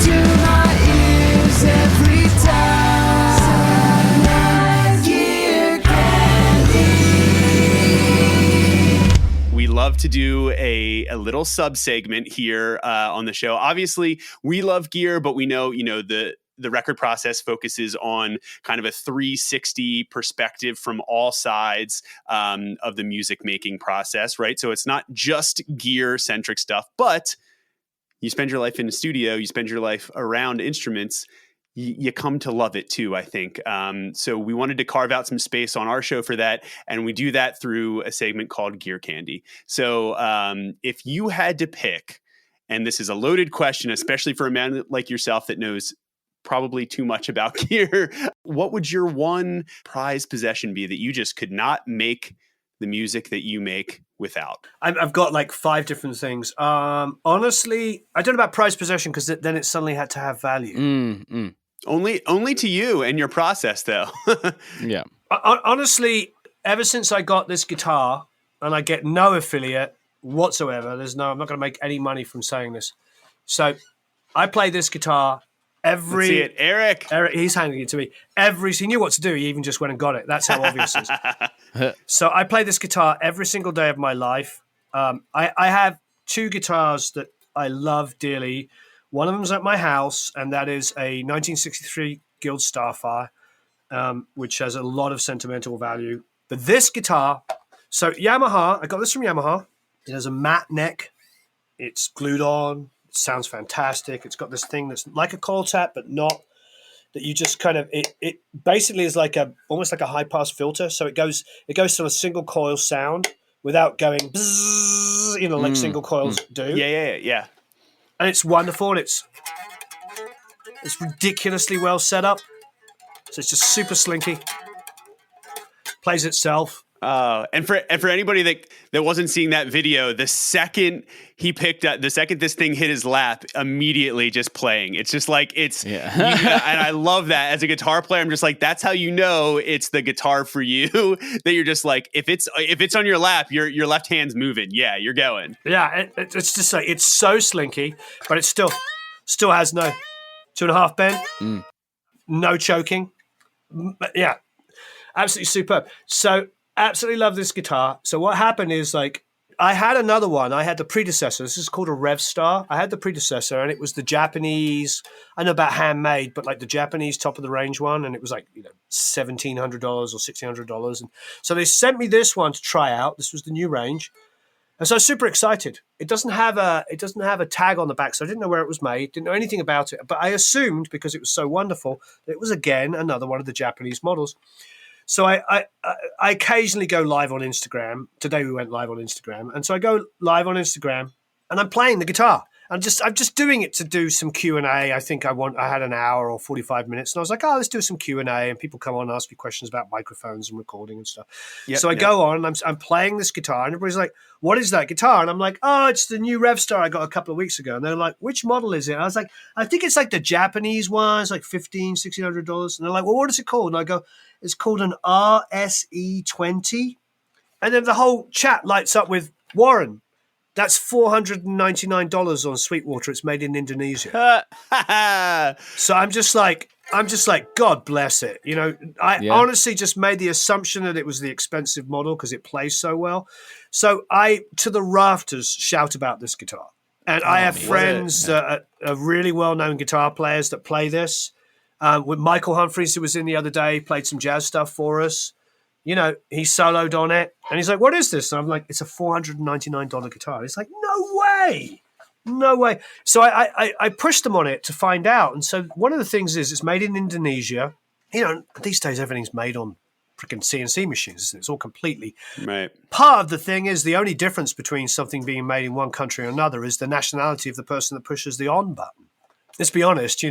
to my ears every time. Gear candy. We love to do a little sub segment here on the show. Obviously, we love gear, but we know, the record process focuses on kind of a 360 perspective from all sides of the music making process, right? So it's not just gear centric stuff, but you spend your life in the studio, you spend your life around instruments, you come to love it too, I think. So we wanted to carve out some space on our show for that. And we do that through a segment called Gear Candy. So if you had to pick, and this is a loaded question, especially for a man like yourself that knows probably too much about gear, what would your one prized possession be that you just could not make the music that you make without? I've got like 5 different things. Honestly, I don't know about prized possession because then it suddenly had to have value. Only to you and your process, though. Yeah. Honestly, ever since I got this guitar, and I get no affiliate whatsoever, I'm not going to make any money from saying this. So I play this guitar every... Let's see it. Eric, he's handing it to me. He knew what to do. He even just went and got it. That's how obvious it is. So I play this guitar every single day of my life. I have 2 guitars that I love dearly. One of them's at my house, and that is a 1963 Guild Starfire, which has a lot of sentimental value. But this guitar, so Yamaha, I got this from Yamaha. It has a matte neck. It's glued on. It sounds fantastic. It's got this thing that's like a coil tap, but not. That you just kind of it basically is like almost like a high pass filter. So it goes to a single coil sound without going bzzz, like single coils do. Yeah. And it's wonderful. And it's ridiculously well set up. So it's just super slinky. Plays itself. And for anybody that wasn't seeing that video, the second this thing hit his lap, immediately just playing. It's just like and I love that as a guitar player. I'm just like, that's how you know it's the guitar for you. That you're just like, if it's on your lap, your left hand's moving. Yeah, you're going. Yeah, it's just like it's so slinky, but it still has no 2.5 bend, no choking. Yeah, absolutely superb. So. Absolutely love this guitar. So what happened is, like, I had another one. I had the predecessor. This is called a Rev Star. I had the predecessor, and it was the Japanese. I know about handmade, but like the Japanese top of the range one, and it was like $1,700 or $1,600. And so they sent me this one to try out. This was the new range, and so I was super excited. It doesn't have a tag on the back, so I didn't know where it was made. Didn't know anything about it, but I assumed because it was so wonderful that it was again another one of the Japanese models. So I occasionally go live on Instagram. Today we went live on Instagram. And so I go live on Instagram and I'm playing the guitar. I'm just doing it to do some Q&A. I think I had an hour or 45 minutes. And I was like, let's do some Q&A. And people come on and ask me questions about microphones and recording and stuff. So I go on and I'm playing this guitar. And everybody's like, what is that guitar? And I'm like, it's the new Rev Star I got a couple of weeks ago. And they're like, which model is it? And I was like, I think it's like the Japanese one. It's like $1,500, $1,600. And they're like, well, what is it called? And I go, it's called an RSE20. And then the whole chat lights up with Warren. That's $499 on Sweetwater. It's made in Indonesia. So I'm just like, God bless it. I honestly just made the assumption that it was the expensive model because it plays so well. So I, to the rafters, shout about this guitar. And I have friends that are really well-known guitar players that play this. With Michael Humphreys, who was in the other day, played some jazz stuff for us. He soloed on it. And he's like, what is this? And I'm like, it's a $499 guitar. He's like, no way. So I pushed them on it to find out. And so one of the things is it's made in Indonesia. These days everything's made on freaking CNC machines. It's all completely right. Part of the thing is the only difference between something being made in one country or another is the nationality of the person that pushes the on button. Let's be honest,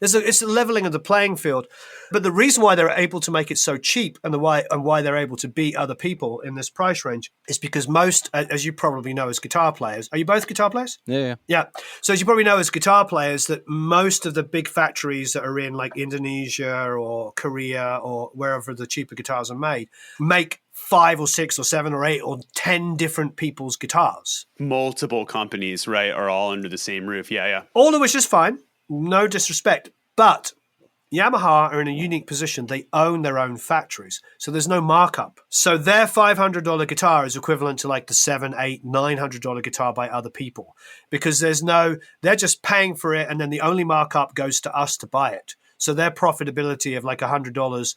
it's a leveling of the playing field. But the reason why they're able to make it so cheap and why they're able to beat other people in this price range is because most, as you probably know as guitar players, are you both guitar players? Yeah. So as you probably know as guitar players, that most of the big factories that are in like Indonesia or Korea or wherever the cheaper guitars are made, make 5 or 6 or 7 or 8 or 10 different people's guitars. Multiple companies, right, are all under the same roof. Yeah. All of which is fine. no disrespect, but Yamaha are in a unique position. They own their own factories, so there's no markup. So their $500 guitar is equivalent to like the $700, $800, $900 guitar by other people, because they're just paying for it, and then the only markup goes to us to buy it. So their profitability of like $100,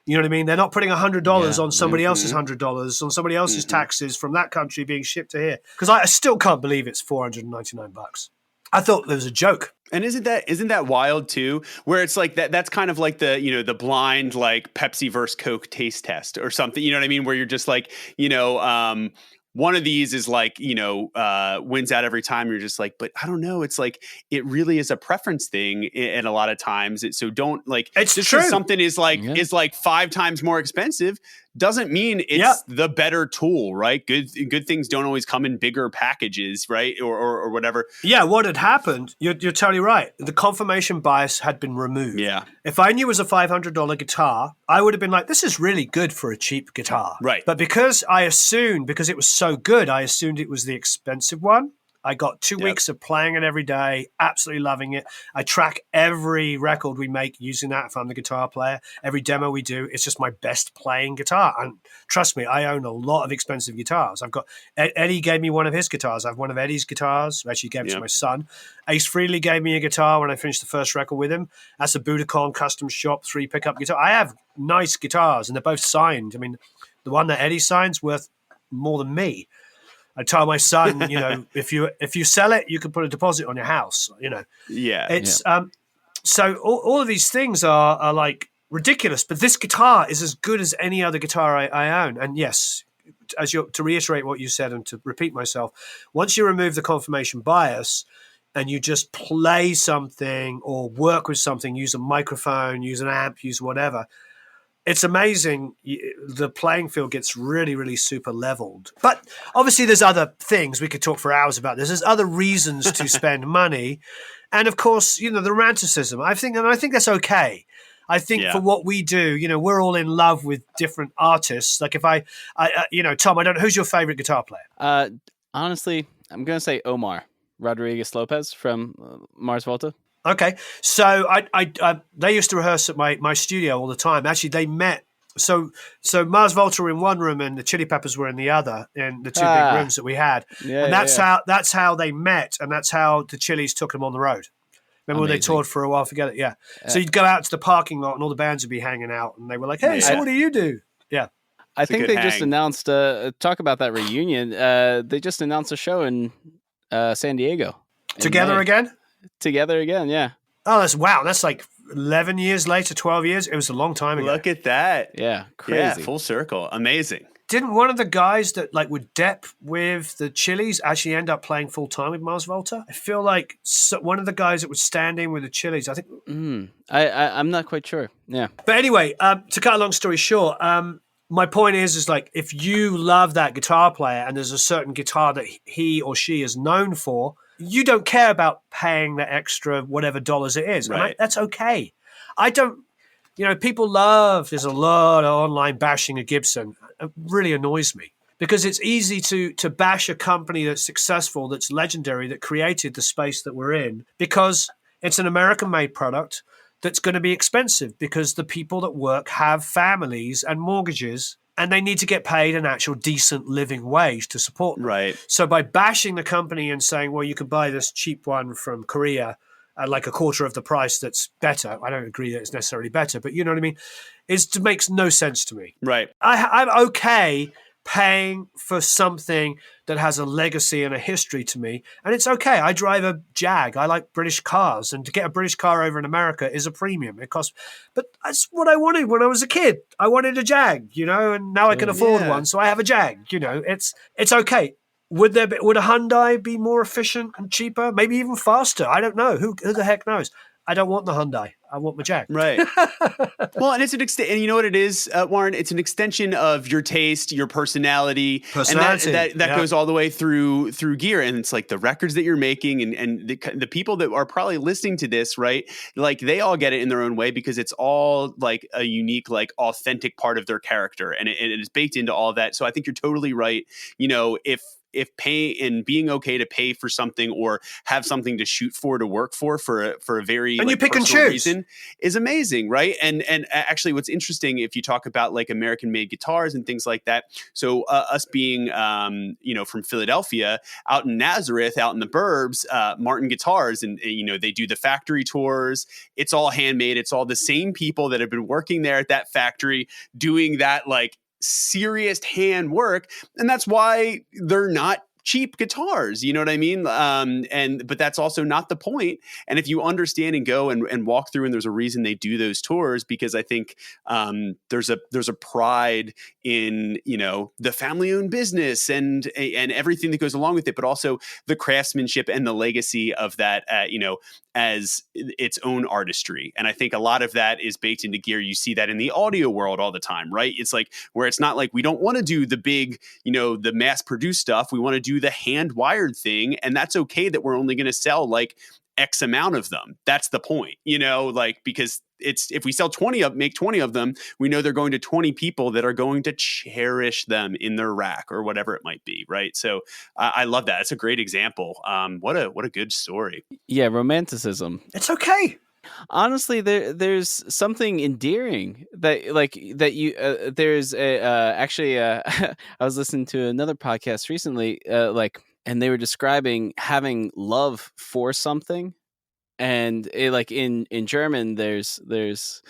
you know what I mean? They're not putting $100 on somebody else's $100, on somebody else's taxes from that country being shipped to here. Because I still can't believe it's $499. I thought there was a joke. And isn't that wild too? Where it's like that's kind of like the blind like Pepsi versus Coke taste test or something. You know what I mean? Where you're just like, one of these is like, wins out every time. You're just like, but I don't know. It's like, it really is a preference thing. And a lot of times so don't like, it's just true. because something is like 5 times more expensive doesn't mean it's the better tool, right? Good things don't always come in bigger packages, right? Or whatever. Yeah. What had happened, you're totally right. The confirmation bias had been removed. Yeah. If I knew it was a $500 guitar, I would have been like, this is really good for a cheap guitar. Right. But because it was so good, I assumed it was the expensive one. I got 2 weeks of playing it every day, absolutely loving it. I track every record we make using that if I'm the guitar player. Every demo we do, it's just my best playing guitar. And trust me, I own a lot of expensive guitars. I've got Eddie gave me one of his guitars. I have one of Eddie's guitars. Actually, gave it to my son. Ace Frehley gave me a guitar when I finished the first record with him. That's a Budokan custom shop 3 pickup guitar. I have nice guitars, and they're both signed. I mean, the one that Eddie sign's worth more than me. I tell my son, if you sell it, you can put a deposit on your house. It's so all of these things are like ridiculous. But this guitar is as good as any other guitar I own. And yes, to reiterate what you said and to repeat myself, once you remove the confirmation bias and you just play something or work with something, use a microphone, use an amp, use whatever. It's amazing. The playing field gets really, really super leveled. But obviously there's other things. We could talk for hours about this. There's other reasons to spend money. And of course, the romanticism. I think that's okay. I think for what we do, we're all in love with different artists. Like if I Tom, who's your favorite guitar player? Honestly, I'm going to say Omar Rodriguez Lopez from Mars Volta. Okay, so they used to rehearse at my studio all the time. Actually, they met. So Mars Volta were in one room and the Chili Peppers were in the other, in the 2 big rooms that we had. And that's how they met, and that's how the Chili's took them on the road. Remember when they toured for a while? Forget it. Yeah. So you'd go out to the parking lot and all the bands would be hanging out, and they were like, "Hey, so what do you do?" Yeah. I think they just announced. Talk about that reunion. They just announced a show in San Diego. Together again. Together again, yeah. Oh, that's like 11 years later, 12 years. It was a long time ago. Look at that. Yeah, crazy. Yeah, full circle. Amazing. Didn't one of the guys that like would dep with the Chili's actually end up playing full time with Mars Volta? I feel like one of the guys that was standing with the Chili's, I think. I'm not quite sure. Yeah. But anyway, to cut a long story short, my point is like if you love that guitar player and there's a certain guitar that he or she is known for, you don't care about paying that extra whatever dollars it is. Right. That's okay. I don't, people there's a lot of online bashing of Gibson. It really annoys me because it's easy to bash a company that's successful, that's legendary, that created the space that we're in because it's an American-made product that's going to be expensive because the people that work have families and mortgages and they need to get paid an actual decent living wage to support them. Right. So by bashing the company and saying, well, you can buy this cheap one from Korea at like a quarter of the price that's better. I don't agree that it's necessarily better, but you know what I mean? It makes no sense to me. Right. I'm okay paying for something that has a legacy and a history to me. And it's okay. I drive a Jag. I like British cars. And to get a British car over in America is a premium. It costs, but that's what I wanted when I was a kid. I wanted a Jag, and now I can afford one. So I have a Jag, it's okay. Would a Hyundai be more efficient and cheaper? Maybe even faster. I don't know. Who the heck knows? I don't want the Hyundai. I want my Jag. Right. Well, and it's an and you know what it is, Warren? It's an extension of your taste, your personality. And that goes all the way through gear. And it's like the records that you're making and the people that are probably listening to this, right? Like they all get it in their own way because it's all like a unique, like authentic part of their character. And it is baked into all of that. So I think you're totally right. if pay and being okay to pay for something or have something to shoot for, to work for a very And you pick and personal choose reason is amazing, right? And actually, what's interesting if you talk about like American made guitars and things like that. So us being from Philadelphia, out in Nazareth, out in the burbs, Martin Guitars, and they do the factory tours. It's all handmade. It's all the same people that have been working there at that factory doing that like serious hand work, and that's why they're not cheap guitars, you know what I mean? But that's also not the point. And if you understand and go and walk through, and there's a reason they do those tours, because I think there's a pride in the family-owned business and everything that goes along with it, but also the craftsmanship and the legacy of that, as its own artistry. And I think a lot of that is baked into gear. You see that in the audio world all the time, right? It's like where it's not like we don't want to do the big, the mass produced stuff. We want to do the hand wired thing. And that's okay that we're only going to sell like X amount of them. That's the point, because it's, if we sell 20 make 20 of them, we know they're going to 20 people that are going to cherish them in their rack or whatever it might be. Right. So I love that. It's a great example. What a good story. Yeah. Romanticism. It's okay. Honestly, there's something endearing that you there's actually I was listening to another podcast recently, and they were describing having love for something. And in German, there's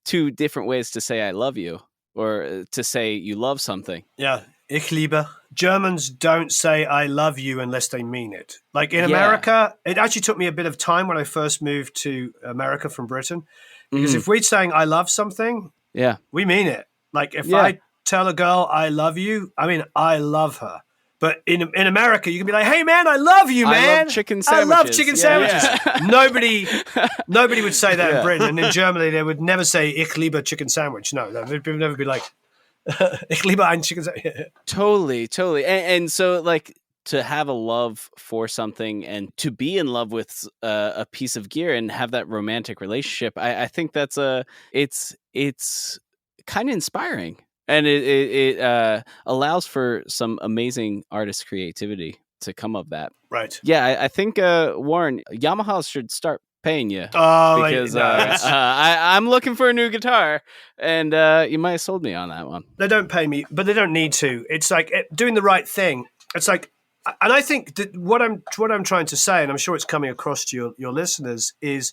two different ways to say I love you, or to say you love something. Yeah, ich liebe. Germans don't say I love you unless they mean it. Like in America, it actually took me a bit of time when I first moved to America from Britain. Because if we're saying I love something, we mean it. Like if I tell a girl I love you, I mean I love her. But in America, you can be like, "Hey, man, I love you, man. I love chicken sandwiches. I love chicken sandwiches." Yeah. Nobody would say that in Britain. And in Germany, they would never say, "Ich liebe chicken sandwich." No, they'd never be like, "Ich liebe ein chicken sandwich." Totally. And so, like, to have a love for something and to be in love with a piece of gear and have that romantic relationship, I think that's it's kind of inspiring. And it allows for some amazing artist creativity to come of that. Right. Yeah, I think, Warren, Yamaha should start paying you. Because I'm looking for a new guitar, and you might have sold me on that one. They don't pay me, but they don't need to. It's like doing the right thing. It's like, and I think that what I'm trying to say, and I'm sure it's coming across to your listeners, is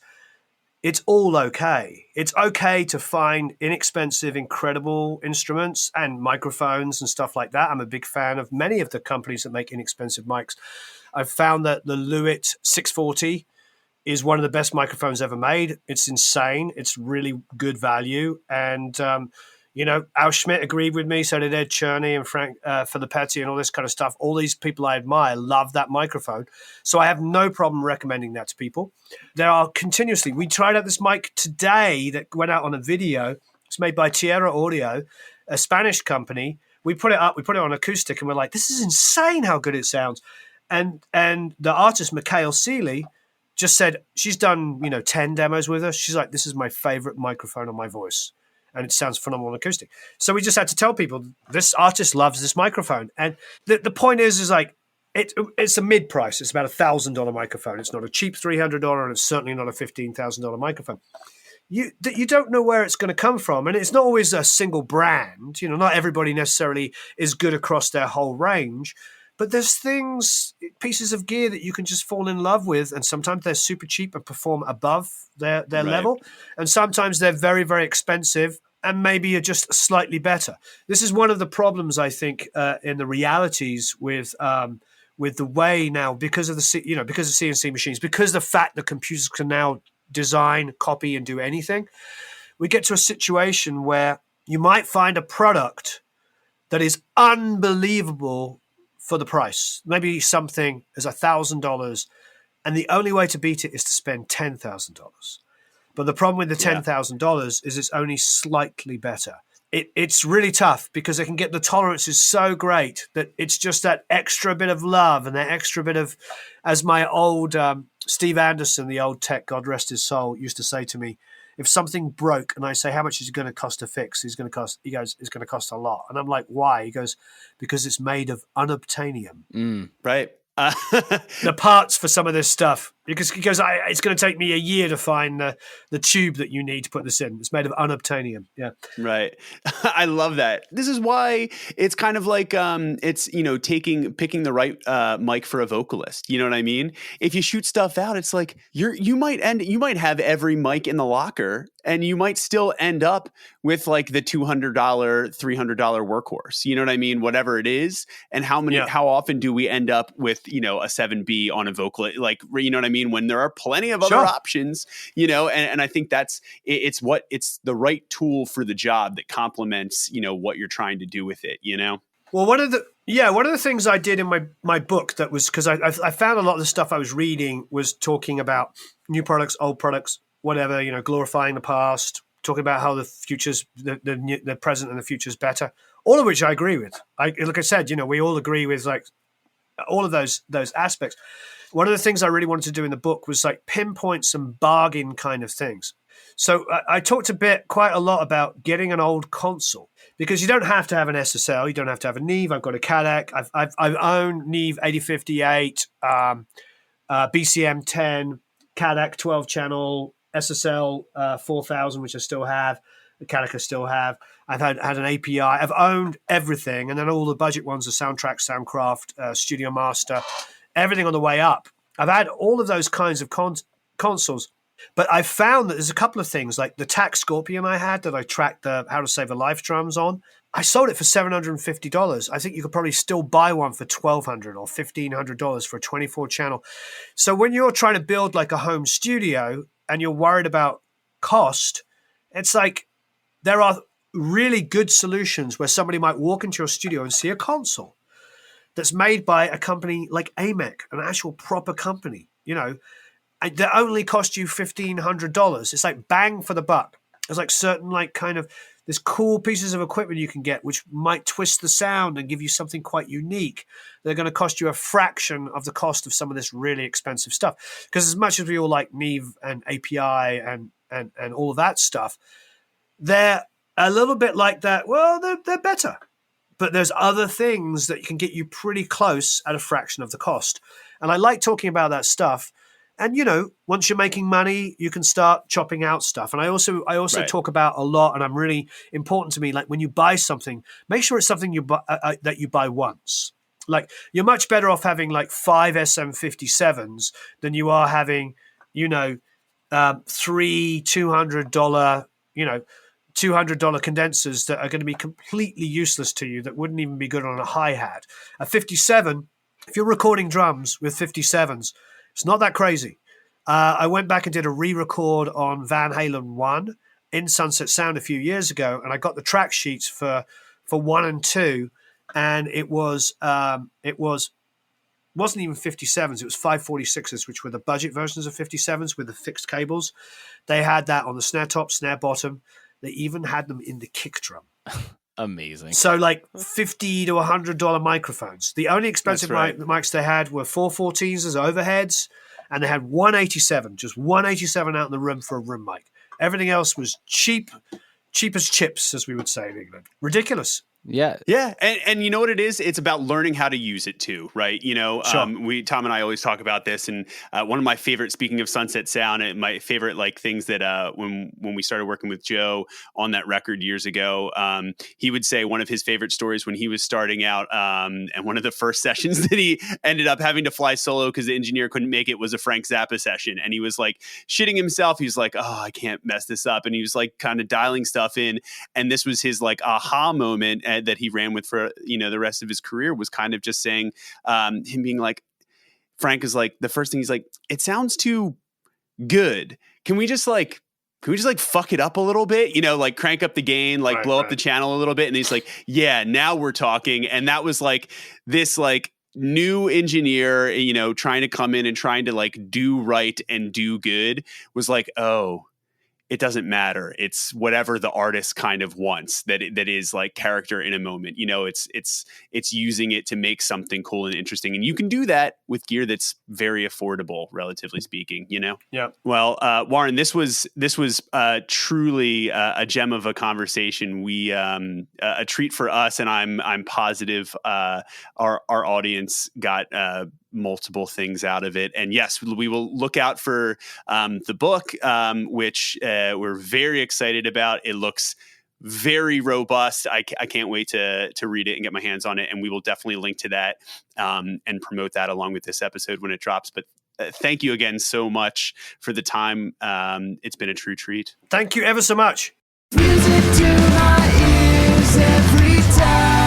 it's all okay. It's okay to find inexpensive, incredible instruments and microphones and stuff like that. I'm a big fan of many of the companies that make inexpensive mics. I've found that the Lewitt 640 is one of the best microphones ever made. It's insane. It's really good value. And, Al Schmidt agreed with me. So did Ed Cherney and Frank Filippetti and all this kind of stuff. All these people I admire love that microphone. So I have no problem recommending that to people. There are continuously, we tried out this mic today that went out on a video. It's made by Tierra Audio, a Spanish company. We put it on acoustic, and we're like, this is insane how good it sounds. And the artist, Mikhail Seeley, just said she's done, 10 demos with us. She's like, this is my favorite microphone on my voice. And it sounds phenomenal on acoustic. So we just had to tell people, this artist loves this microphone. And the point is like, it's a mid-price. It's about $1,000 microphone. It's not a cheap $300, and it's certainly not a $15,000 microphone. You don't know where it's going to come from. And it's not always a single brand. Not everybody necessarily is good across their whole range. But there's pieces of gear that you can just fall in love with, and sometimes they're super cheap and perform above their level, and sometimes they're very, very expensive and maybe are just slightly better. This is one of the problems, I think, in the realities with the way now, because of CNC machines, because the fact that computers can now design, copy, and do anything, we get to a situation where you might find a product that is unbelievable for the price, maybe something as $1,000, and the only way to beat it is to spend $10,000. But the problem with the $10,000 is it's only slightly better. It's really tough because they can get the tolerance is so great that it's just that extra bit of love and that extra bit of, as my old Steve Anderson, the old tech, God rest his soul, used to say to me, if something broke and I say, how much is it going to cost to fix? He goes, it's going to cost a lot. And I'm like, why? He goes, because it's made of unobtainium. Right. The parts for some of this stuff, because he goes, it's going to take me a year to find the tube that you need to put this in. It's made of unobtainium. Yeah. Right. I love that. This is why it's kind of like it's, you know, picking the right mic for a vocalist. You know what I mean? If you shoot stuff out, it's like you might have every mic in the locker and you might still end up with like the $200, $300 workhorse. You know what I mean? Whatever it is. And how often do we end up with, you know, a 7B on a vocal, like, you know what I mean? When there are plenty of other options, you know, and I think it's the right tool for the job that complements, you know, what you're trying to do with it, you know? Well, one of the things I did in my book that was, because I found a lot of the stuff I was reading was talking about new products, old products, whatever, you know, glorifying the past, talking about how the future's the present and the future's better, all of which I agree with. Like I said, you know, we all agree with like all of those aspects. One of the things I really wanted to do in the book was like pinpoint some bargain kind of things. So I talked quite a lot about getting an old console, because you don't have to have an SSL, you don't have to have a Neve. I've got a Cadac. I've owned Neve 8058, BCM 10, Cadac 12 channel, SSL 4000, which I still have. The Cadac I still have. I've had an API. I've owned everything, and then all the budget ones are Soundtrack, Soundcraft, Studio Master, everything on the way up. I've had all of those kinds of consoles. But I found that there's a couple of things, like the TAC Scorpion I had that I tracked the How to Save a Life drums on. I sold it for $750. I think you could probably still buy one for $1,200 or $1,500 for a 24 channel. So when you're trying to build like a home studio and you're worried about cost, it's like there are really good solutions where somebody might walk into your studio and see a console that's made by a company like AMEC, an actual proper company, you know, that only cost you $1,500. It's like bang for the buck. There's like certain like kind of there's cool pieces of equipment you can get which might twist the sound and give you something quite unique. They're going to cost you a fraction of the cost of some of this really expensive stuff. Because as much as we all like Neve and API and all of that stuff, they're a little bit like that. Well, they're better. But there's other things that can get you pretty close at a fraction of the cost. And I like talking about that stuff. And, you know, once you're making money, you can start chopping out stuff. And I also Right. talk about a lot, and I'm really important to me, like when you buy something, make sure it's something you buy, that you buy once. Like you're much better off having like 5 SM57s than you are having, you know, 3 $200, you know, $200 condensers that are going to be completely useless to you, that wouldn't even be good on a hi-hat. A 57, if you're recording drums with 57s, it's not that crazy. I went back and did a re-record on Van Halen 1 in Sunset Sound a few years ago, and I got the track sheets for 1 and 2, and it wasn't even 57s. It was 546s, which were the budget versions of 57s with the fixed cables. They had that on the snare top, snare bottom. They even had them in the kick drum. Amazing. So like $50 to $100 microphones. The only expensive That's right. mics they had were 414s as overheads, and they had 187, just 187 out in the room for a room mic. Everything else was cheap as chips, as we would say in England. Ridiculous. Yeah. Yeah, and you know what it is? It's about learning how to use it too, right? You know, Sure. Tom and I always talk about this, and one of my favorite, speaking of Sunset Sound, and my favorite like things that when we started working with Joe on that record years ago, he would say one of his favorite stories when he was starting out, and one of the first sessions that he ended up having to fly solo because the engineer couldn't make it was a Frank Zappa session, and he was like shitting himself. He was like, "Oh, I can't mess this up," and he was like kind of dialing stuff in, and this was his like aha moment that he ran with for, you know, the rest of his career, was kind of just saying, him being like, Frank is like, the first thing he's like, it sounds too good. Can we just like fuck it up a little bit, you know, like crank up the gain, like blow up the channel a little bit? And he's like, yeah, now we're talking. And that was like this like new engineer, you know, trying to come in and trying to like do right and do good, was like, oh, it doesn't matter. It's whatever the artist kind of wants that is like character in a moment. It's using it to make something cool and interesting. And you can do that with gear that's very affordable, relatively speaking, Yeah. Well, Warren, this was truly a gem of a conversation. We a treat for us, and I'm positive our audience got multiple things out of it. And yes, we will look out for the book, which we're very excited about. It looks very robust. I can't wait to read it and get my hands on it. And we will definitely link to that and promote that along with this episode when it drops. But thank you again so much for the time. It's been a true treat. Thank you ever so much. Music to my ears every time.